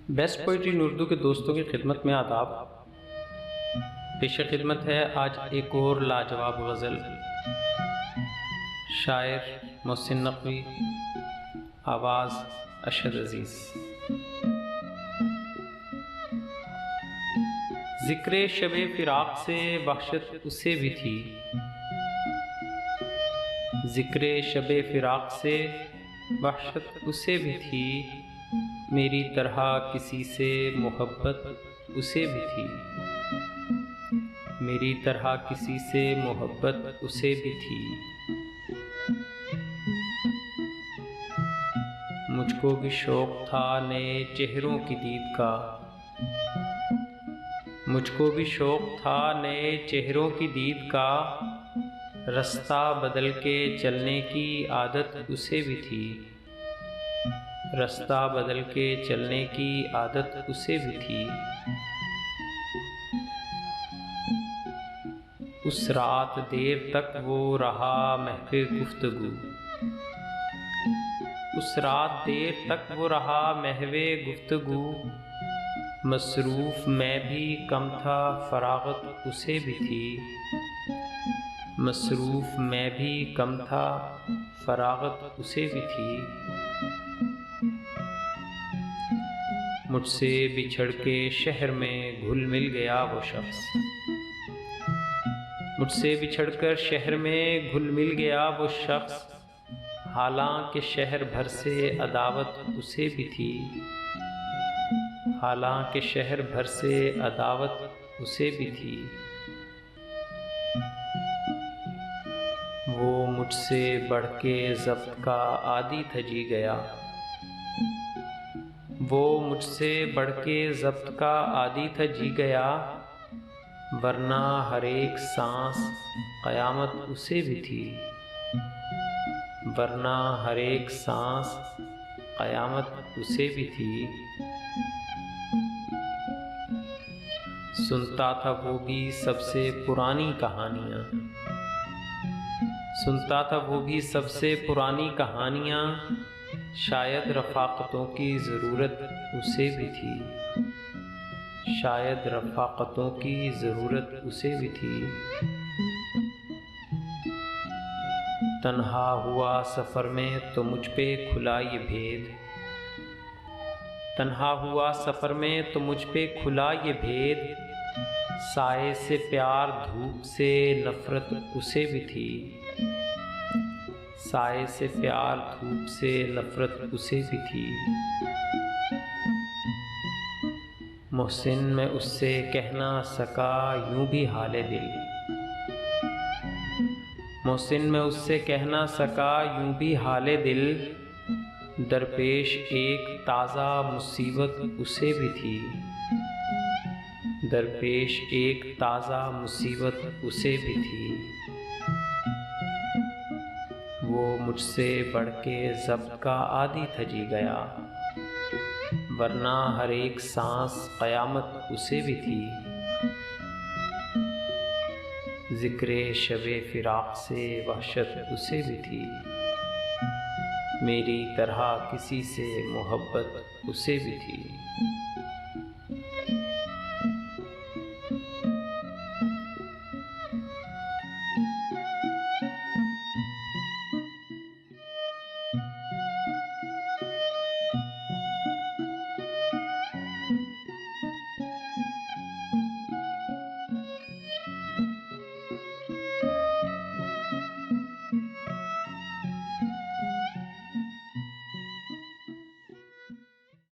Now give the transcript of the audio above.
Best poetry इन उर्दू के दोस्तों की खिदमत में आदाब। पेश खिदमत है आज एक और लाजवाब गज़ल। शायर मोहसिन नकवी, आवाज़ अशद अज़ीज़। ज़िक्र शबे फ़िराक़ से वहशत उसे भी थी, ज़िक्र शबे फ़िराक़ से वहशत उसे भी थी, मेरी तरह किसी से मोहब्बत उसे भी थी, मेरी तरह किसी से मोहब्बत उसे भी थी। मुझको भी शौक़ था नए चेहरों की दीद का, मुझको भी शौक़ था नए चेहरों की दीद का, रास्ता बदल के चलने की आदत उसे भी थी, रास्ता बदल के चलने की आदत उसे भी थी। उस रात देर तक वो रहा महफ़े गुफ्तगू, उस रात देर तक वो रहा महवे गुफ्तगू, मसरूफ़ मैं भी कम था फ़राग़त उसे भी थी, मसरूफ़ मैं भी कम था फ़राग़त उसे भी थी। मुझसे बिछड़ के शहर में घुल मिल गया वो शख्स, मुझसे बिछड़कर शहर में घुल मिल गया वो शख्स, हालांकि शहर भर से अदावत उसे भी थी, हालांकि शहर भर से अदावत उसे भी थी। वो मुझसे बढ़ के ज़ब्त का आदी था जी गया, वो मुझसे बढ़ के ज़ब्त का आदी था जी गया, वरना हर एक सांस क़यामत उसे भी थी, वरना हर एक सांस क़यामत उसे भी थी। सुनता था वो भी सबसे पुरानी कहानियाँ, सुनता था वो भी सबसे पुरानी कहानियाँ, शायद रफ़ाक़तों की ज़रूरत उसे भी थी, शायद रफ़ाक़तों की ज़रूरत उसे भी थी। तन्हा हुआ सफ़र में तो मुझ पे खुला ये भेद, तन्हा हुआ सफ़र में तो मुझ पे खुला ये भेद, साए से प्यार धूप से नफ़रत उसे भी थी, साए से प्यार धूप से नफ़रत उसे भी थी। मोहसिन मैं उससे कह ना सका यूं भी हाले दिल, मोहसिन मैं उससे कह ना सका यूं भी हाले दिल, दरपेश एक ताज़ा मुसीबत उसे भी थी, दरपेश एक ताज़ा मुसीबत उसे भी थी। वो मुझसे बढ़ के ज़ब्त का आदी था जी गया, वरना हर एक सांस क़यामत उसे भी थी। ज़िक्र शबे फ़िराक़ से वहशत उसे भी थी, मेरी तरह किसी से मोहब्बत उसे भी थी।